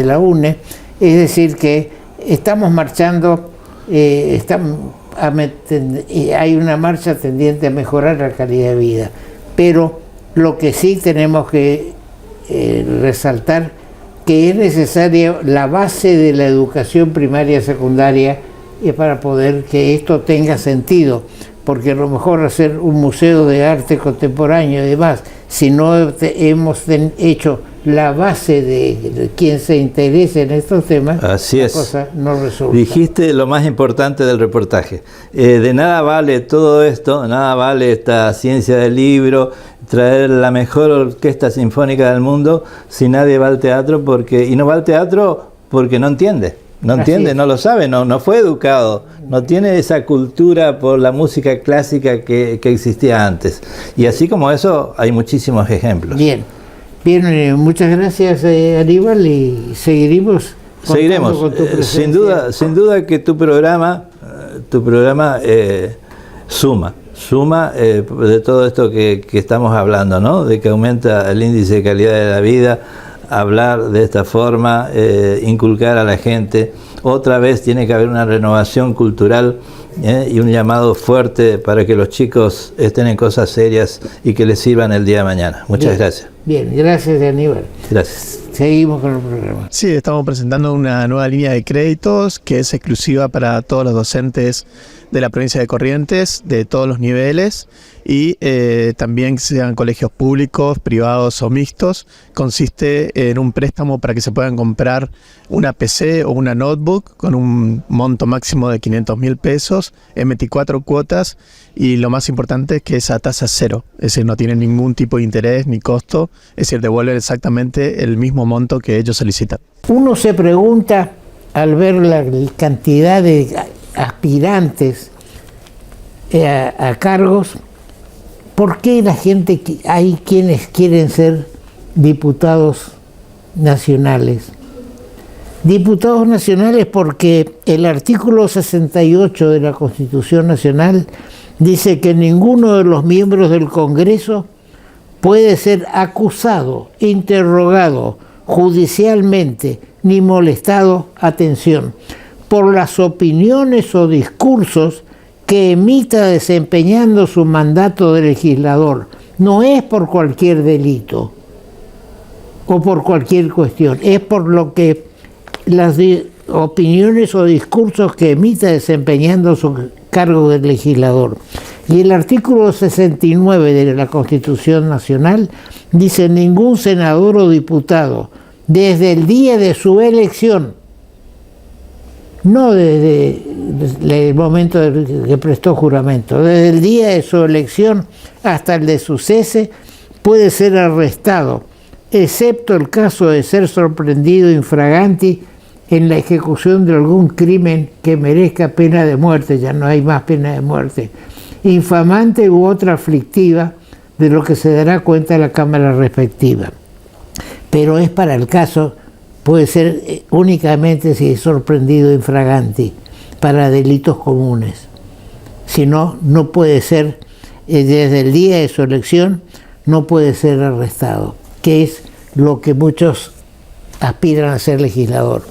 la UNE, es decir, que estamos marchando, hay una marcha tendiente a mejorar la calidad de vida, pero lo que sí tenemos que resaltar que es necesaria la base de la educación primaria y secundaria para poder que esto tenga sentido, porque a lo mejor hacer un museo de arte contemporáneo y demás, si no hemos hecho la base de quien se interese en estos temas, así la es. cosa no resulta. Dijiste lo más importante del reportaje. De nada vale todo esto, nada vale esta ciencia del libro, traer la mejor orquesta sinfónica del mundo si nadie va al teatro, y no va al teatro porque no entiende. No entiende, no lo sabe, no fue educado, no tiene esa cultura por la música clásica que existía antes. Y así como eso hay muchísimos ejemplos. Bien, muchas gracias Aníbal, y seguiremos con tu presencia. Sin duda que tu programa suma de todo esto que estamos hablando, ¿no? De que aumenta el índice de calidad de la vida. Hablar de esta forma, inculcar a la gente. Otra vez tiene que haber una renovación cultural y un llamado fuerte para que los chicos estén en cosas serias y que les sirvan el día de mañana. Muchas gracias. Bien, gracias Aníbal. Gracias. Seguimos con el programa. Sí, estamos presentando una nueva línea de créditos que es exclusiva para todos los docentes de la provincia de Corrientes, de todos los niveles, y también sean colegios públicos, privados o mixtos. Consiste en un préstamo para que se puedan comprar una PC o una notebook con un monto máximo de 500.000 pesos en 24 cuotas, y lo más importante es que es a tasa cero, es decir, no tienen ningún tipo de interés ni costo, es decir, devuelven exactamente el mismo monto que ellos solicitan. Uno se pregunta, al ver la cantidad de aspirantes a cargos, ¿por qué hay quienes quieren ser diputados nacionales? Diputados nacionales porque el artículo 68 de la Constitución Nacional dice que ninguno de los miembros del Congreso puede ser acusado, interrogado judicialmente ni molestado, atención, por las opiniones o discursos que emita desempeñando su mandato de legislador. No es por cualquier delito o por cualquier cuestión, es por lo que las opiniones o discursos que emita desempeñando su cargo de legislador. Y el artículo 69 de la Constitución Nacional dice: ningún senador o diputado, desde el día de su elección, no desde el momento que prestó juramento, desde el día de su elección hasta el de su cese, puede ser arrestado, excepto el caso de ser sorprendido infraganti en la ejecución de algún crimen que merezca pena de muerte. Ya no hay más pena de muerte, infamante u otra aflictiva, de lo que se dará cuenta la Cámara respectiva. Pero es para el caso, puede ser únicamente si es sorprendido infraganti, para delitos comunes. Si no, no puede ser, desde el día de su elección, no puede ser arrestado, que es lo que muchos aspiran a ser legislador.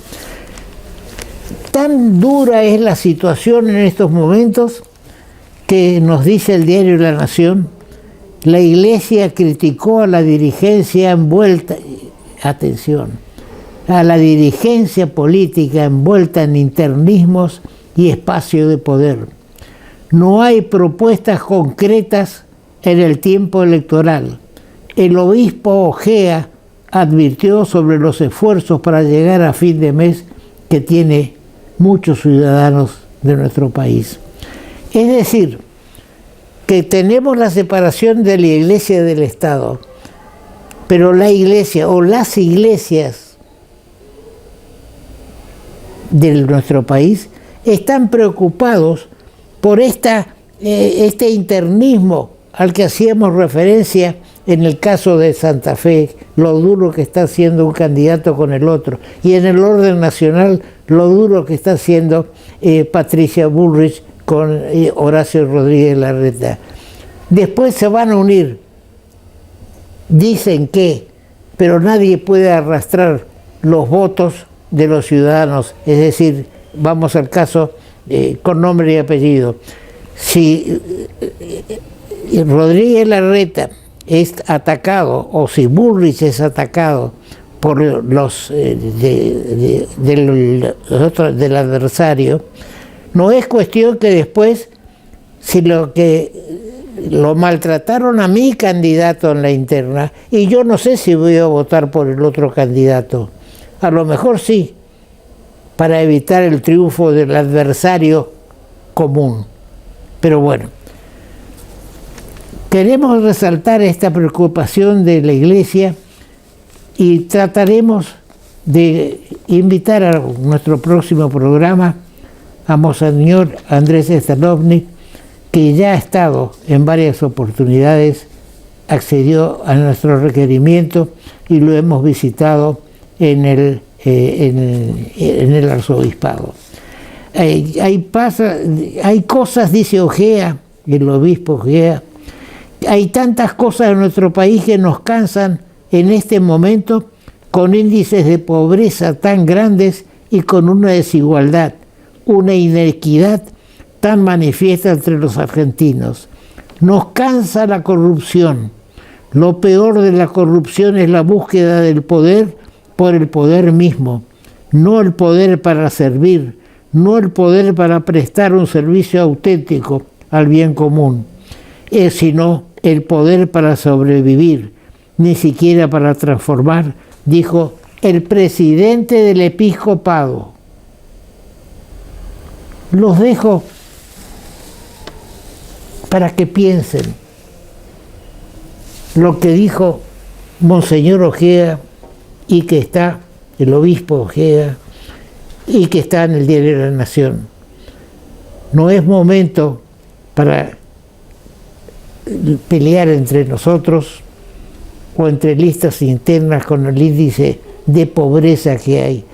Tan dura es la situación en estos momentos que nos dice el diario La Nación: la Iglesia criticó a la dirigencia envuelta, atención, a la dirigencia política envuelta en internismos y espacio de poder. No hay propuestas concretas en el tiempo electoral. El obispo Ojea advirtió sobre los esfuerzos para llegar a fin de mes que tiene muchos ciudadanos de nuestro país. Es decir, que tenemos la separación de la Iglesia y del Estado, pero la Iglesia o las iglesias de nuestro país están preocupados por este internismo al que hacíamos referencia en el caso de Santa Fe, lo duro que está haciendo un candidato con el otro, y en el orden nacional, lo duro que está haciendo Patricia Bullrich con Horacio Rodríguez Larreta. Después se van a unir, dicen que, pero nadie puede arrastrar los votos de los ciudadanos, es decir, vamos al caso con nombre y apellido. Si Rodríguez Larreta es atacado, o si Bullrich es atacado por los del adversario, no es cuestión que después, si lo maltrataron a mi candidato en la interna, y yo no sé si voy a votar por el otro candidato, a lo mejor sí, para evitar el triunfo del adversario común. Pero bueno, queremos resaltar esta preocupación de la Iglesia y trataremos de invitar a nuestro próximo programa a Monseñor Andrés Stanovnik, que ya ha estado en varias oportunidades, accedió a nuestro requerimiento y lo hemos visitado en el arzobispado. Hay cosas, dice Ojea, el obispo Ojea, hay tantas cosas en nuestro país que nos cansan en este momento, con índices de pobreza tan grandes y con una desigualdad, una inequidad tan manifiesta entre los argentinos. Nos cansa la corrupción. Lo peor de la corrupción es la búsqueda del poder por el poder mismo, no el poder para servir, no el poder para prestar un servicio auténtico al bien común, sino el poder para sobrevivir, ni siquiera para transformar, dijo el presidente del episcopado. Los dejo para que piensen lo que dijo Monseñor Ojea y que está, el obispo Ojea, y que está en el Diario de la Nación. No es momento para pelear entre nosotros o entre listas internas con el índice de pobreza que hay.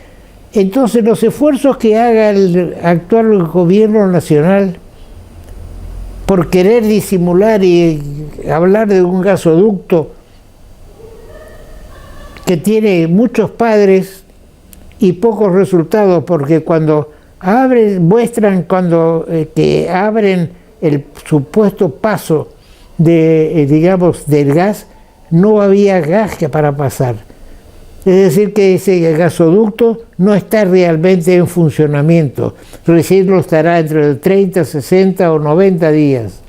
Entonces los esfuerzos que haga el actual gobierno nacional por querer disimular y hablar de un gasoducto que tiene muchos padres y pocos resultados, porque cuando muestran que abren el supuesto paso del gas, no había gas para pasar. Es decir, que ese gasoducto no está realmente en funcionamiento. Recién lo estará dentro de 30, 60 o 90 días.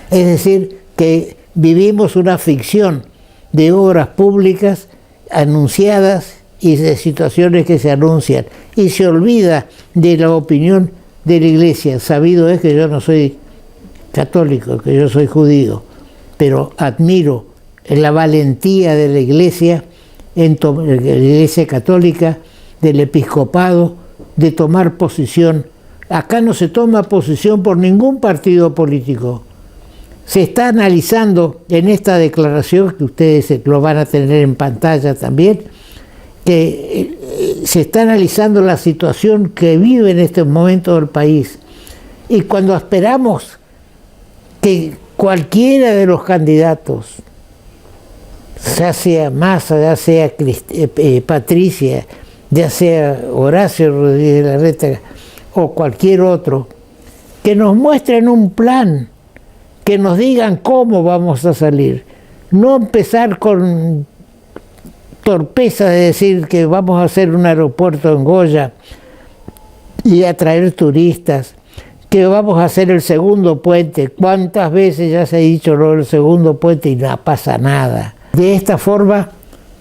Es decir, que vivimos una ficción de obras públicas anunciadas y de situaciones que se anuncian. Y se olvida de la opinión de la Iglesia. Sabido es que yo no soy católico, que yo soy judío, pero admiro la valentía de la Iglesia, la Iglesia católica, del episcopado, de tomar posición. Acá no se toma posición por ningún partido político. Se está analizando en esta declaración, que ustedes lo van a tener en pantalla también, que se está analizando la situación que vive en este momento el país. Y cuando esperamos que cualquiera de los candidatos, ya sea Massa, ya sea Patricia, ya sea Horacio Rodríguez Larreta o cualquier otro, que nos muestren un plan, que nos digan cómo vamos a salir. No empezar con torpeza de decir que vamos a hacer un aeropuerto en Goya y atraer turistas, que vamos a hacer el segundo puente. ¿Cuántas veces ya se ha dicho lo del segundo puente y no pasa nada? De esta forma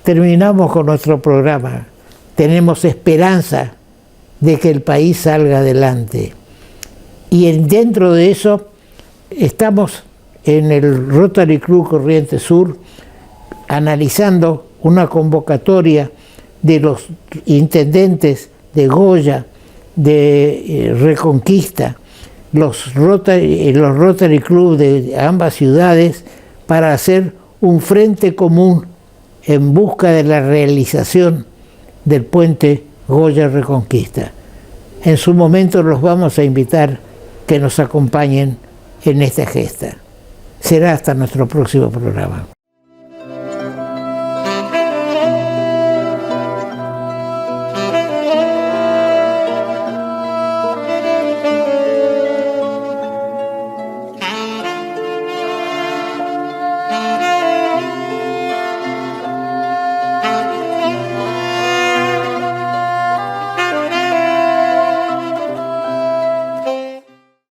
terminamos con nuestro programa. Tenemos esperanza de que el país salga adelante. Y dentro de eso estamos en el Rotary Club Corrientes Sur analizando una convocatoria de los intendentes de Goya, de Reconquista, los Rotary Club de ambas ciudades, para hacer un frente común en busca de la realización del puente Goya Reconquista. En su momento los vamos a invitar que nos acompañen en esta gesta. Será hasta nuestro próximo programa.